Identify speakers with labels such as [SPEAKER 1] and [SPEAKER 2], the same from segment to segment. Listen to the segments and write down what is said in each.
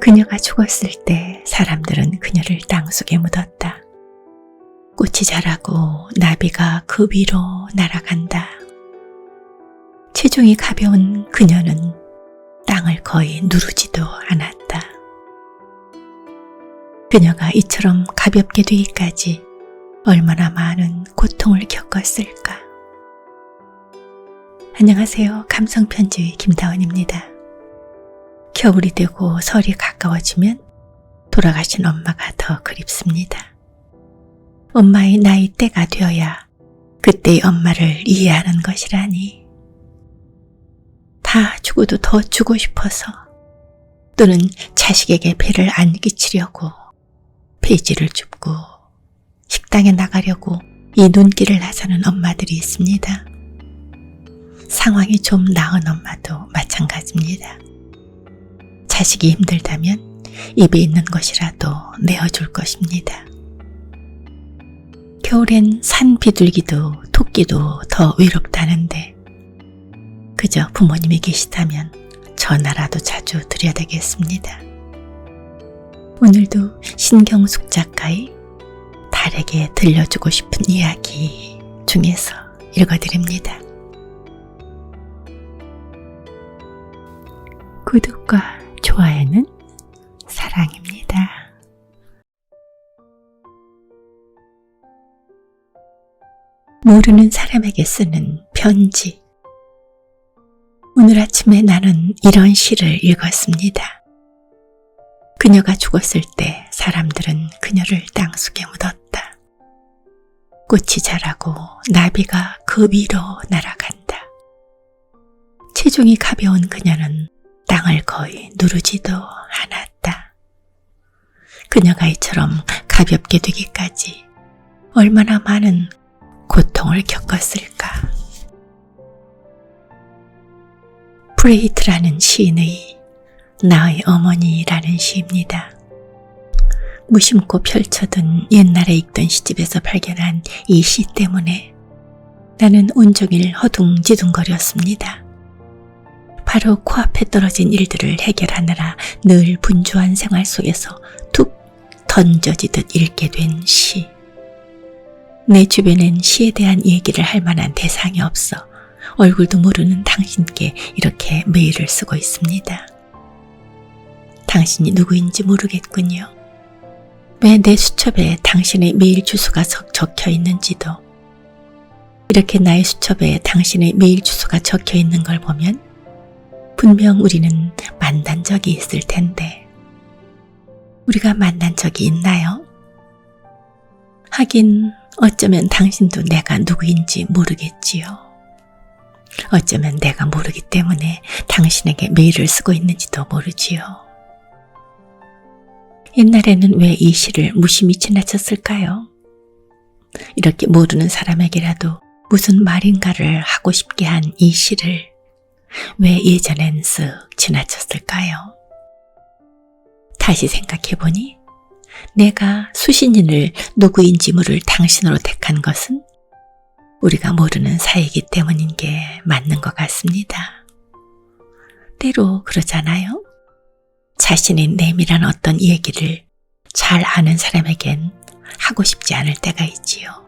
[SPEAKER 1] 그녀가 죽었을 때 사람들은 그녀를 땅속에 묻었다. 꽃이 자라고 나비가 그 위로 날아간다. 체중이 가벼운 그녀는 땅을 거의 누르지도 않았다. 그녀가 이처럼 가볍게 되기까지 얼마나 많은 고통을 겪었을까. 안녕하세요. 감성편지 김다원입니다. 겨울이 되고 설이 가까워지면 돌아가신 엄마가 더 그립습니다. 엄마의 나이대가 되어야 그때의 엄마를 이해하는 것이라니. 다 죽어도 더 주고 싶어서, 또는 자식에게 배를 안 끼치려고 폐지를 줍고 식당에 나가려고 이 눈길을 나서는 엄마들이 있습니다. 상황이 좀 나은 엄마도 마찬가지입니다. 자식이 힘들다면 입에 있는 것이라도 내어줄 것입니다. 겨울엔 산 비둘기도 토끼도 더 외롭다는데 그저 부모님이 계시다면 전화라도 자주 드려야 되겠습니다. 오늘도 신경숙 작가의 달에게 들려주고 싶은 이야기 중에서 읽어드립니다. 구독과 좋아요는 사랑입니다. 모르는 사람에게 쓰는 편지. 오늘 아침에 나는 이런 시를 읽었습니다. 그녀가 죽었을 때 사람들은 그녀를 땅속에 묻었다. 꽃이 자라고 나비가 그 위로 날아간다. 체중이 가벼운 그녀는 땅을 거의 누르지도 않았다. 그녀가 이처럼 가볍게 되기까지 얼마나 많은 고통을 겪었을까. 브레이트라는 시인의 나의 어머니라는 시입니다. 무심코 펼쳐둔 옛날에 읽던 시집에서 발견한 이 시 때문에 나는 온종일 허둥지둥거렸습니다. 바로 코앞에 떨어진 일들을 해결하느라 늘 분주한 생활 속에서 툭 던져지듯 읽게 된 시. 내 주변엔 시에 대한 얘기를 할 만한 대상이 없어 얼굴도 모르는 당신께 이렇게 메일을 쓰고 있습니다. 당신이 누구인지 모르겠군요. 왜 내 수첩에 당신의 메일 주소가 적혀 있는지도. 이렇게 나의 수첩에 당신의 메일 주소가 적혀 있는 걸 보면 분명 우리는 만난 적이 있을 텐데 우리가 만난 적이 있나요? 하긴 어쩌면 당신도 내가 누구인지 모르겠지요. 어쩌면 내가 모르기 때문에 당신에게 메일을 쓰고 있는지도 모르지요. 옛날에는 왜 이 시를 무심히 지나쳤을까요? 이렇게 모르는 사람에게라도 무슨 말인가를 하고 싶게 한 이 시를 왜 예전엔 쓱 지나쳤을까요? 다시 생각해보니 내가 수신인을 누구인지 모를 당신으로 택한 것은 우리가 모르는 사이이기 때문인 게 맞는 것 같습니다. 때로 그러잖아요. 자신의 내밀한 어떤 얘기를 잘 아는 사람에겐 하고 싶지 않을 때가 있지요.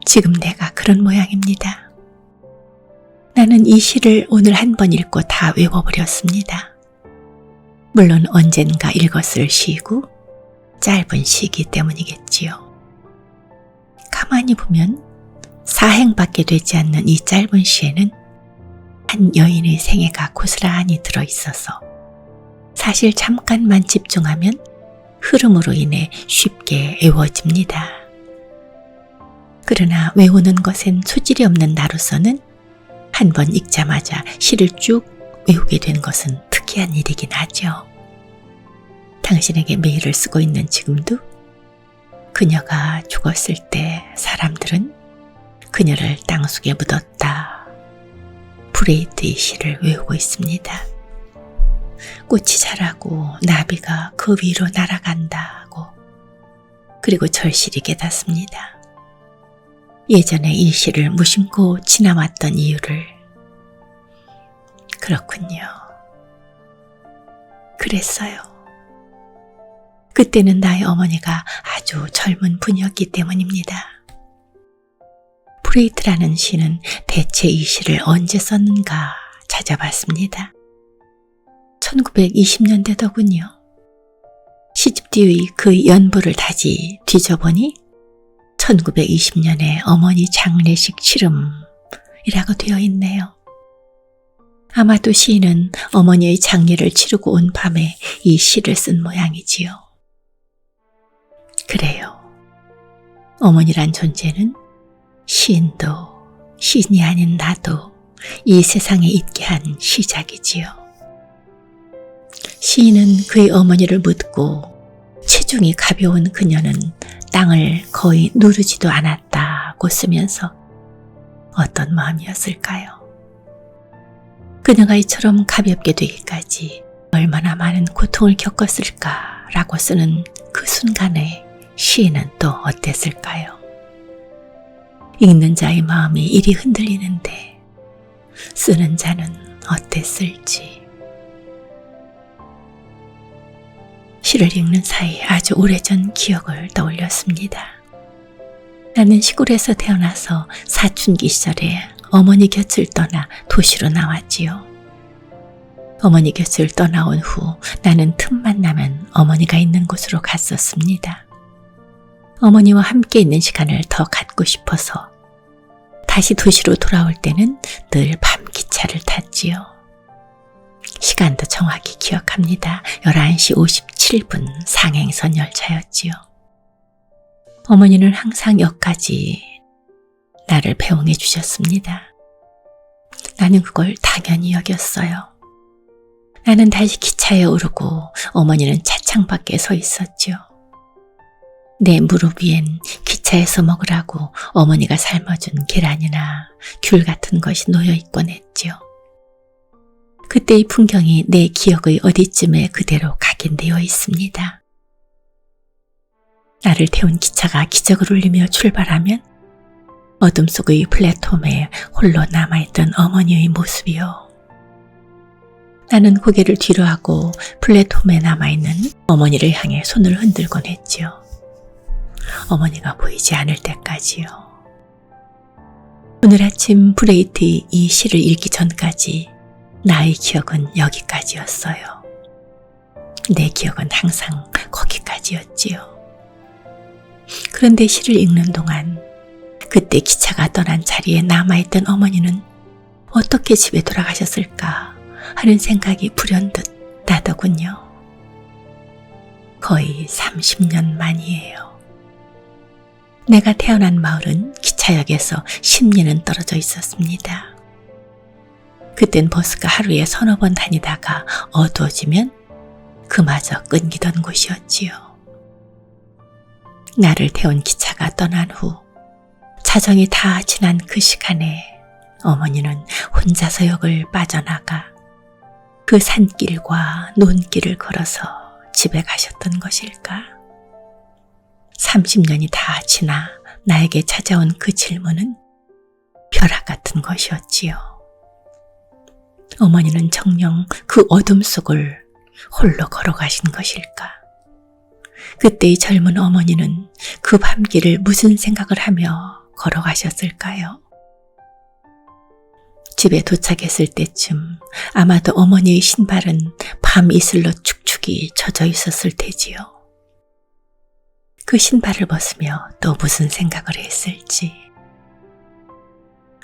[SPEAKER 1] 지금 내가 그런 모양입니다. 나는 이 시를 오늘 한 번 읽고 다 외워버렸습니다. 물론 언젠가 읽었을 시이고 짧은 시이기 때문이겠지요. 가만히 보면 사행밖에 되지 않는 이 짧은 시에는 한 여인의 생애가 고스란히 들어있어서 사실 잠깐만 집중하면 흐름으로 인해 쉽게 외워집니다. 그러나 외우는 것엔 소질이 없는 나로서는 한 번 읽자마자 시를 쭉 외우게 된 것은 특이한 일이긴 하죠. 당신에게 메일을 쓰고 있는 지금도 그녀가 죽었을 때 사람들은 그녀를 땅속에 묻었다. 브레이트의 시를 외우고 있습니다. 꽃이 자라고 나비가 그 위로 날아간다고. 그리고 절실히 깨닫습니다. 예전에 이 시를 무심코 지나왔던 이유를. 그렇군요. 그랬어요. 그때는 나의 어머니가 아주 젊은 분이었기 때문입니다. 브레이트라는 시는 대체 이 시를 언제 썼는가 찾아봤습니다. 1920년대더군요. 시집 뒤의 그 연부를 다시 뒤져보니 1920년에 어머니 장례식 치름이라고 되어 있네요. 아마도 시인은 어머니의 장례를 치르고 온 밤에 이 시를 쓴 모양이지요. 그래요. 어머니란 존재는 시인도 시인이 아닌 나도 이 세상에 있게 한 시작이지요. 시인은 그의 어머니를 묻고 체중이 가벼운 그녀는 땅을 거의 누르지도 않았다고 쓰면서 어떤 마음이었을까요? 그녀가 이처럼 가볍게 되기까지 얼마나 많은 고통을 겪었을까라고 쓰는 그 순간에 시인은 또 어땠을까요? 읽는 자의 마음이 이리 흔들리는데 쓰는 자는 어땠을지. 시를 읽는 사이 아주 오래전 기억을 떠올렸습니다. 나는 시골에서 태어나서 사춘기 시절에 어머니 곁을 떠나 도시로 나왔지요. 어머니 곁을 떠나온 후 나는 틈만 나면 어머니가 있는 곳으로 갔었습니다. 어머니와 함께 있는 시간을 더 갖고 싶어서 다시 도시로 돌아올 때는 늘 밤 기차를 탔지요. 시간도 정확히 기억합니다. 11시 57분 상행선 열차였지요. 어머니는 항상 역까지 나를 배웅해 주셨습니다. 나는 그걸 당연히 여겼어요. 나는 다시 기차에 오르고 어머니는 차창 밖에 서 있었지요. 내 무릎 위엔 기차에서 먹으라고 어머니가 삶아준 계란이나 귤 같은 것이 놓여 있곤 했지요. 그때의 풍경이 내 기억의 어디쯤에 그대로 각인되어 있습니다. 나를 태운 기차가 기적을 울리며 출발하면 어둠 속의 플랫폼에 홀로 남아있던 어머니의 모습이요. 나는 고개를 뒤로 하고 플랫폼에 남아있는 어머니를 향해 손을 흔들곤 했지요. 어머니가 보이지 않을 때까지요. 오늘 아침 브레이트의 이 시를 읽기 전까지 나의 기억은 여기까지였어요. 내 기억은 항상 거기까지였지요. 그런데 시를 읽는 동안 그때 기차가 떠난 자리에 남아있던 어머니는 어떻게 집에 돌아가셨을까 하는 생각이 불현듯 나더군요. 거의 30년 만이에요. 내가 태어난 마을은 기차역에서 10리는 떨어져 있었습니다. 그땐 버스가 하루에 서너 번 다니다가 어두워지면 그마저 끊기던 곳이었지요. 나를 태운 기차가 떠난 후 자정이 다 지난 그 시간에 어머니는 혼자서 역을 빠져나가 그 산길과 논길을 걸어서 집에 가셨던 것일까? 30년이 다 지나 나에게 찾아온 그 질문은 벼락 같은 것이었지요. 어머니는 정녕 그 어둠 속을 홀로 걸어가신 것일까? 그때의 젊은 어머니는 그 밤길을 무슨 생각을 하며 걸어가셨을까요? 집에 도착했을 때쯤 아마도 어머니의 신발은 밤 이슬로 축축이 젖어 있었을 테지요. 그 신발을 벗으며 또 무슨 생각을 했을지.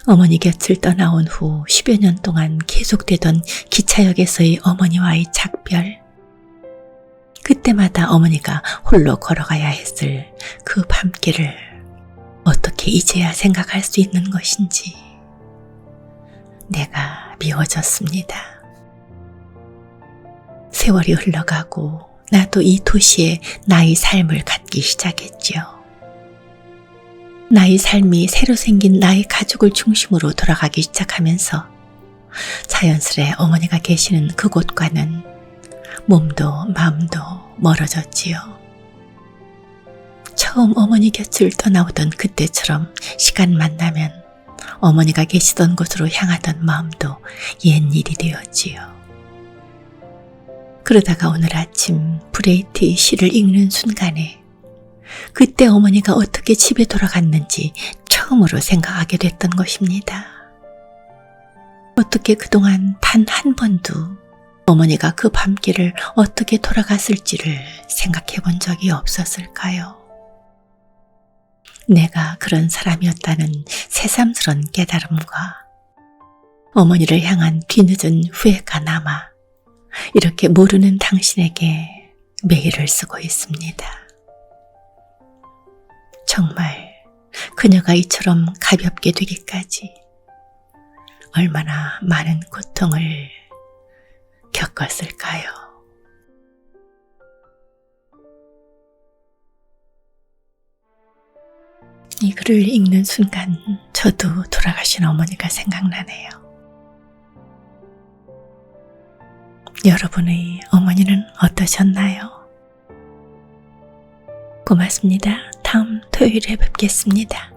[SPEAKER 1] 어머니 곁을 떠나온 후 10여 년 동안 계속되던 기차역에서의 어머니와의 작별. 그때마다 어머니가 홀로 걸어가야 했을 그 밤길을 어떻게 이제야 생각할 수 있는 것인지 내가 미워졌습니다. 세월이 흘러가고 나도 이 도시에 나의 삶을 갖기 시작했지요. 나의 삶이 새로 생긴 나의 가족을 중심으로 돌아가기 시작하면서 자연스레 어머니가 계시는 그곳과는 몸도 마음도 멀어졌지요. 처음 어머니 곁을 떠나오던 그때처럼 시간만 나면 어머니가 계시던 곳으로 향하던 마음도 옛일이 되었지요. 그러다가 오늘 아침 브레이트의 시를 읽는 순간에 그때 어머니가 어떻게 집에 돌아갔는지 처음으로 생각하게 됐던 것입니다. 어떻게 그동안 단 한 번도 어머니가 그 밤길을 어떻게 돌아갔을지를 생각해 본 적이 없었을까요? 내가 그런 사람이었다는 새삼스런 깨달음과 어머니를 향한 뒤늦은 후회가 남아 이렇게 모르는 당신에게 메일을 쓰고 있습니다. 정말 그녀가 이처럼 가볍게 되기까지 얼마나 많은 고통을 겪었을까요? 이 글을 읽는 순간 저도 돌아가신 어머니가 생각나네요. 여러분의 어머니는 어떠셨나요? 고맙습니다. 다음 토요일에 뵙겠습니다.